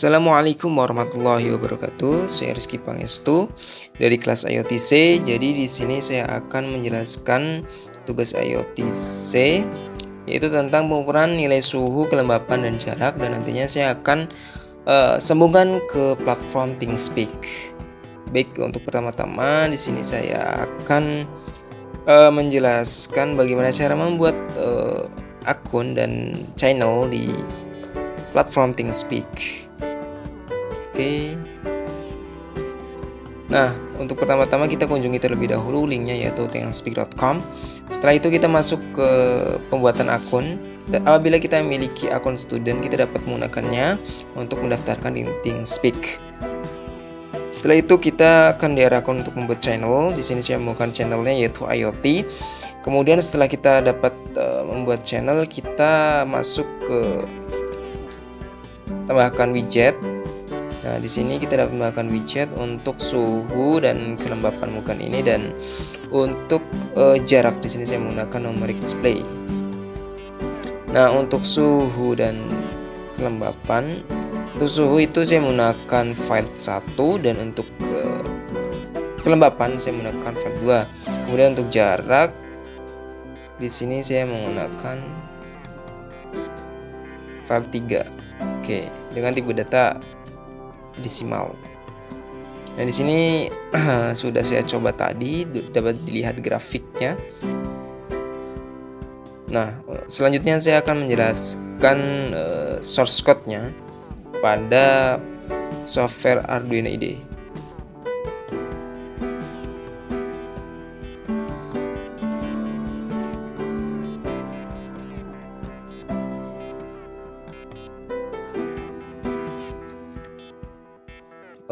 Assalamualaikum warahmatullahi wabarakatuh. Saya Rizky Pangestu dari kelas IoT-C. Jadi di sini saya akan menjelaskan tugas IoT-C yaitu tentang pengukuran nilai suhu, kelembapan dan jarak, dan nantinya saya akan sambungkan ke platform ThingSpeak. Baik, untuk pertama-tama di sini saya akan menjelaskan bagaimana cara membuat akun dan channel di platform ThingSpeak. Oke. Nah, untuk pertama-tama kita kunjungi terlebih dahulu linknya yaitu thingspeak.com. Setelah itu kita masuk ke pembuatan akun. Apabila kita memiliki akun student, kita dapat menggunakannya untuk mendaftarkan di ThingSpeak. Setelah itu kita akan diarahkan untuk membuat channel. Di sini saya membuat channelnya yaitu IoT. Kemudian setelah kita dapat membuat channel, kita masuk ke tambahkan widget. Nah, di sini kita dapat menambahkan widget untuk suhu dan kelembapan muka ini, dan untuk jarak di sini saya menggunakan numeric display. Nah, untuk suhu dan kelembapan, untuk suhu itu saya menggunakan file 1, dan untuk kelembapan saya menggunakan file 2. Kemudian untuk jarak di sini saya menggunakan file 3. Oke, dengan tipe data desimal. Nah, di sini sudah saya coba tadi, dapat dilihat grafiknya. Nah, selanjutnya saya akan menjelaskan source code-nya pada software Arduino IDE.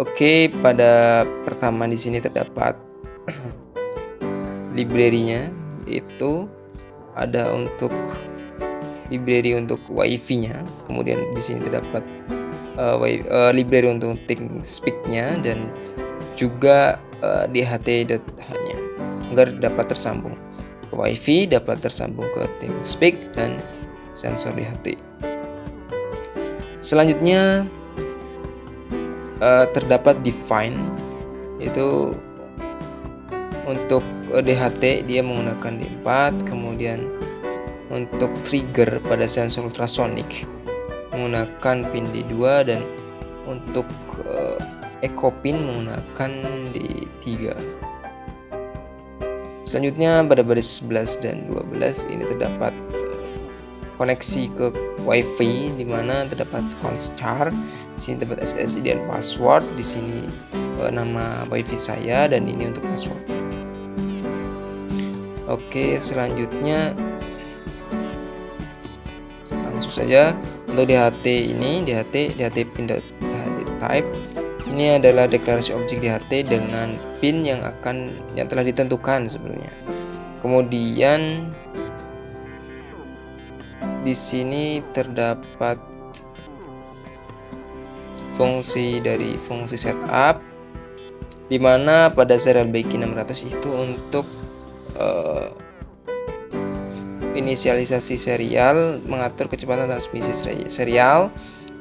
Oke, pada pertama di sini terdapat library-nya, itu ada untuk library untuk WiFi-nya. Kemudian di sini terdapat library untuk ThingSpeak-nya dan juga DHT.h-nya agar dapat tersambung ke WiFi, dapat tersambung ke ThingSpeak dan sensor DHT. Selanjutnya terdapat define, yaitu untuk DHT dia menggunakan D4, kemudian untuk trigger pada sensor ultrasonic menggunakan pin D2, dan untuk echo pin menggunakan D3. Selanjutnya pada baris 11 dan 12 ini terdapat koneksi ke WiFi, di mana terdapat const-char. Di sini terdapat SSID dan password. Di sini nama WiFi saya, dan ini untuk passwordnya. Oke, selanjutnya langsung saja untuk DHT ini, DHT pin type. Ini adalah deklarasi objek DHT dengan pin yang telah ditentukan sebelumnya. Kemudian di sini terdapat fungsi dari fungsi setup, di mana pada serial BQ 600 itu untuk inisialisasi serial, mengatur kecepatan transmisi serial.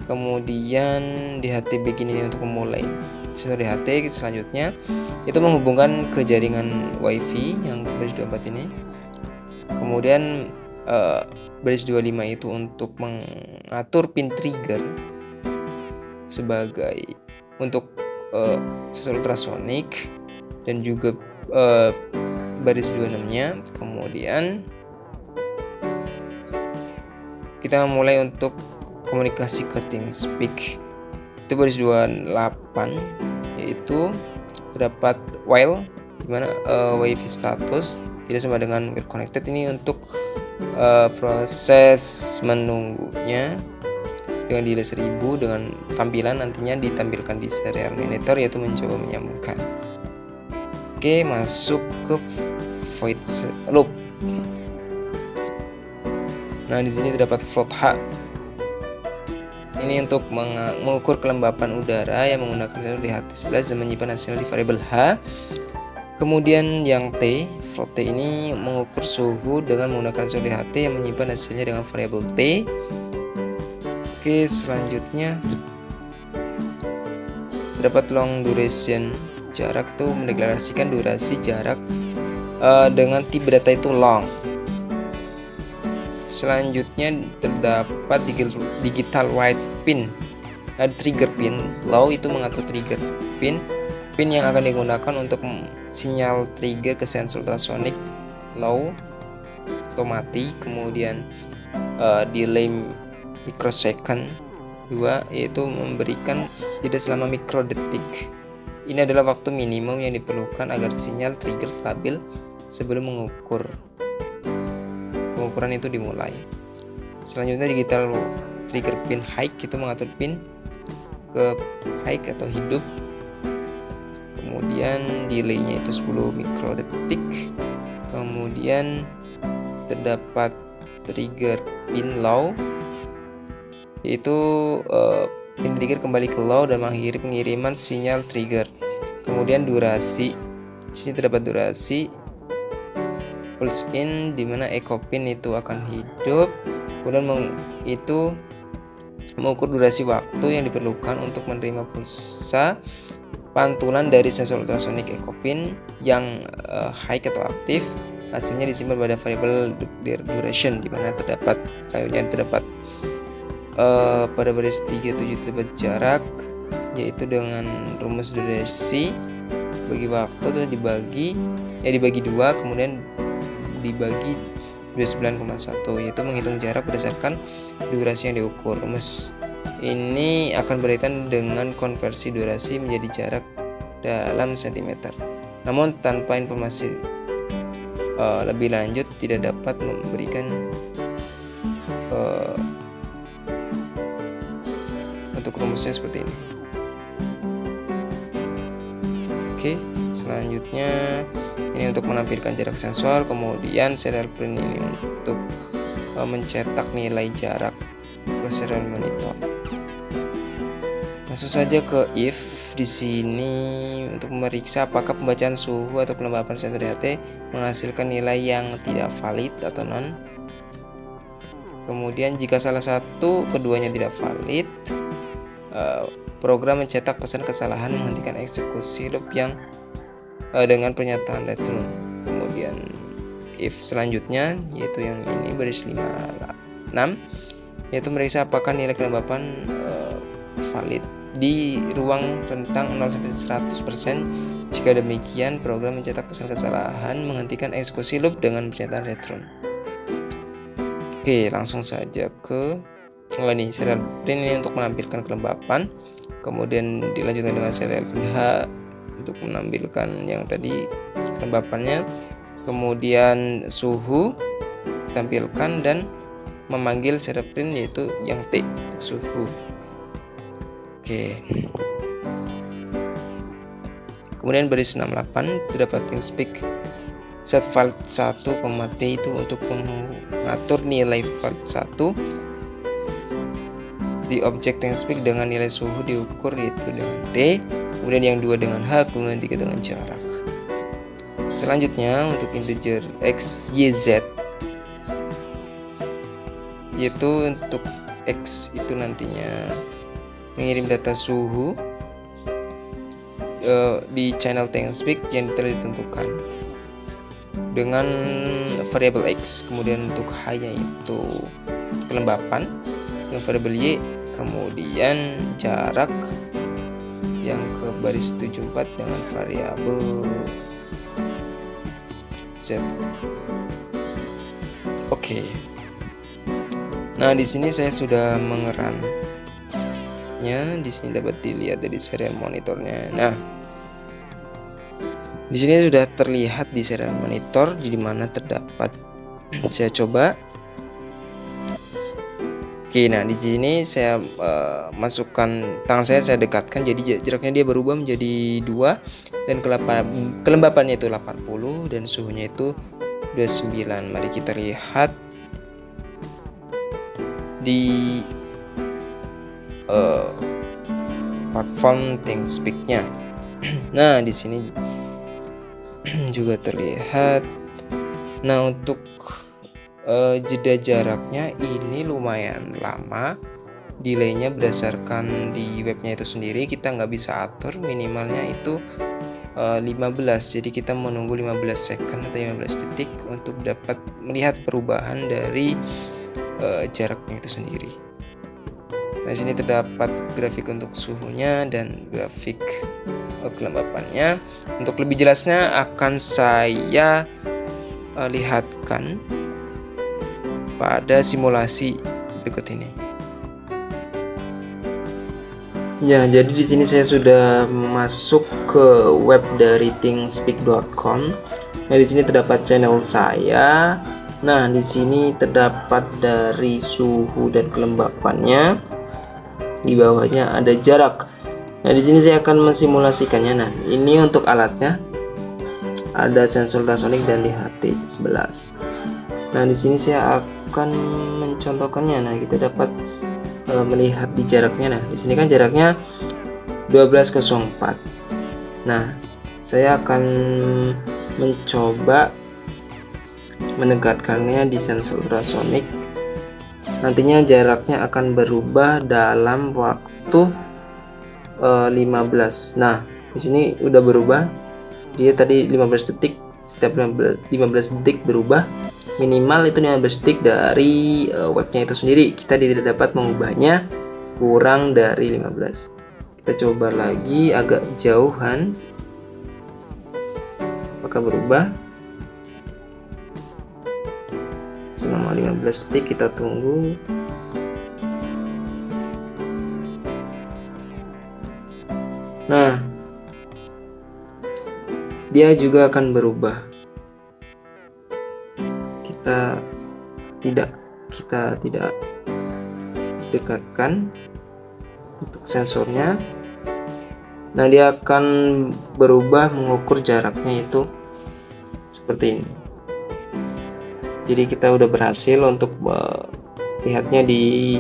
Kemudian DHT begini ini untuk memulai sensor DHT. Selanjutnya itu menghubungkan ke jaringan WiFi yang baris 24 ini. Kemudian baris 25 itu untuk mengatur pin trigger sebagai untuk sensor ultrasonic, dan juga baris 26-nya. Kemudian kita mulai untuk komunikasi ke ThingSpeak, itu baris 28, yaitu terdapat while, dimana WiFi status tidak sama dengan well connected. Ini untuk proses menunggunya dengan delay 1000, dengan tampilan nantinya ditampilkan di serial monitor, yaitu mencoba menyambungkan. Oke, masuk ke void loop. Nah, di sini terdapat float H. Ini untuk mengukur kelembapan udara yang menggunakan sensor DHT11 dan menyimpan hasilnya di variabel H. Kemudian yang T, float T ini mengukur suhu dengan menggunakan sensor DHT yang menyimpan hasilnya dengan variabel T. Oke, selanjutnya Terdapat long duration, jarak itu mendeklarasikan durasi jarak dengan tipe data itu long. Selanjutnya terdapat digital write pin. Ada trigger pin. Low itu mengatur trigger pin yang akan digunakan untuk sinyal trigger ke sensor ultrasonic low atau mati. Kemudian delay microsecond 2 yaitu memberikan jeda selama mikrodetik. Ini adalah waktu minimum yang diperlukan agar sinyal trigger stabil sebelum pengukuran itu dimulai. Selanjutnya digital trigger pin high itu mengatur pin ke high atau hidup. Kemudian delaynya itu 10 mikrodetik. Kemudian terdapat trigger pin low yaitu pin trigger kembali ke low dan mengakhiri pengiriman sinyal trigger. Kemudian durasi, di sini terdapat durasi pulse in di mana echo pin itu akan hidup. Kemudian itu mengukur durasi waktu yang diperlukan untuk menerima pulsa pantulan dari sensor ultrasonic echo pin yang high atau aktif. Hasilnya disimpan pada variable duration di mana terdapat pada baris 37 terdapat jarak yaitu dengan rumus durasi bagi waktu itu dibagi 2 kemudian dibagi 29,1 yaitu menghitung jarak berdasarkan durasi yang diukur. Rumus ini akan berkaitan dengan konversi durasi menjadi jarak dalam cm. Namun tanpa informasi lebih lanjut tidak dapat memberikan untuk rumusnya seperti ini. Oke, selanjutnya ini untuk menampilkan jarak sensor, kemudian serial print ini untuk mencetak nilai jarak ke serial monitor. Langsung saja ke if di sini untuk memeriksa apakah pembacaan suhu atau kelembapan sensor DHT menghasilkan nilai yang tidak valid atau non. Kemudian jika salah satu keduanya tidak valid, program mencetak pesan kesalahan menghentikan eksekusi loop yang dengan pernyataan return. Kemudian if selanjutnya yaitu yang ini baris 56 yaitu meriksa apakah nilai kelembapan valid di ruang rentang 0 sampai 100%. Jika demikian, program mencetak pesan kesalahan menghentikan eksekusi loop dengan pernyataan return. Oke, langsung saja ke ini serial print ini untuk menampilkan kelembapan. Kemudian dilanjutkan dengan serial print H untuk menampilkan yang tadi kelembapannya. Kemudian suhu ditampilkan dan memanggil serial print yaitu yang T suhu. Oke. Kemudian baris 68 terdapat ThinkSpeak set file 1, T itu untuk mengatur nilai file 1 di objek ThinkSpeak dengan nilai suhu diukur yaitu dengan T, kemudian yang 2 dengan H, kemudian 3 dengan jarak. Selanjutnya untuk integer X, Y, Z yaitu untuk X itu nantinya mengirim data suhu di channel ThinkSpeak yang telah ditentukan dengan variabel X. Kemudian untuk H-nya itu kelembapan dengan variabel Y, kemudian jarak yang ke baris 74 dengan variabel Z. Oke. Nah, di sini saya sudah mengerannya. Di sini dapat dilihat dari serial monitornya. Nah, di sini sudah terlihat di serial monitor di mana terdapat. Saya coba. Oke, nah di sini saya masukkan tangan saya dekatkan jadi jaraknya dia berubah menjadi 2 dan kelembapannya itu 80 dan suhunya itu 29. Mari kita lihat di platform ThinkSpeak-nya. Nah, di sini juga terlihat. Nah, untuk jeda jaraknya ini lumayan lama delaynya berdasarkan di webnya itu sendiri. Kita nggak bisa atur, minimalnya itu 15. Jadi kita menunggu 15 second atau 15 detik untuk dapat melihat perubahan dari jaraknya itu sendiri. Nah, di sini terdapat grafik untuk suhunya dan grafik kelembapannya. Untuk lebih jelasnya akan saya lihatkan pada simulasi berikut ini. Ya, jadi di sini saya sudah masuk ke web dari thingspeak.com. Nah, di sini terdapat channel saya. Nah, di sini terdapat dari suhu dan kelembapannya. Di bawahnya ada jarak. Nah, di sini saya akan mensimulasikannya. Nah, ini untuk alatnya. Ada sensor ultrasonic dan di HT11. Nah, di sini saya akan mencontohkannya. Nah, kita dapat melihat di jaraknya. Nah, di sini kan jaraknya 12.04. Nah, saya akan mencoba mendekatkannya di sensor ultrasonic. Nantinya jaraknya akan berubah dalam waktu 15. Nah, di sini udah berubah. Dia tadi 15 detik. Setiap 15 detik berubah. Minimal itu 15 detik dari webnya itu sendiri. Kita tidak dapat mengubahnya kurang dari 15. Kita coba lagi agak jauhan. Apakah berubah? Selama 15 detik kita tunggu. Nah, dia juga akan berubah. Kita tidak dekatkan untuk sensornya. Nah, dia akan berubah mengukur jaraknya itu seperti ini. Jadi kita udah berhasil untuk lihatnya di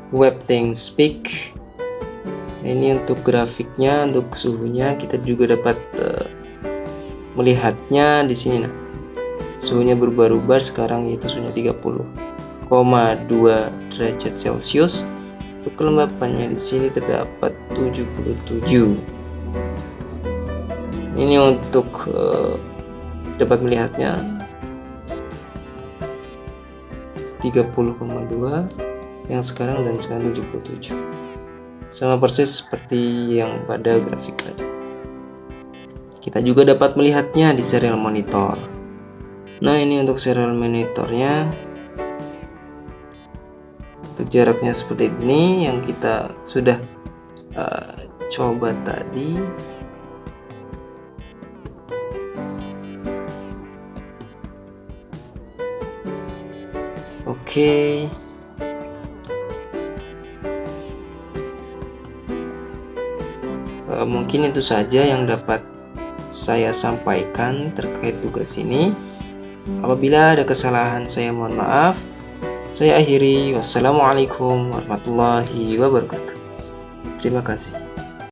web ThingsSpeak. Ini untuk grafiknya, untuk suhunya kita juga dapat melihatnya di sini. Nah, suhunya berubah-ubah sekarang yaitu suhunya 30,2 derajat Celcius. Untuk kelembapannya di sini terdapat 77. Ini untuk dapat melihatnya 30,2 yang sekarang dan sekarang 77. Sama persis seperti yang pada grafik tadi. Kita juga dapat melihatnya di serial monitor. Nah, ini untuk serial monitornya. Untuk jaraknya seperti ini yang kita sudah coba tadi. Oke. Mungkin itu saja yang dapat saya sampaikan terkait tugas ini. Apabila ada kesalahan, saya mohon maaf. Saya akhiri. Wassalamualaikum warahmatullahi wabarakatuh. Terima kasih.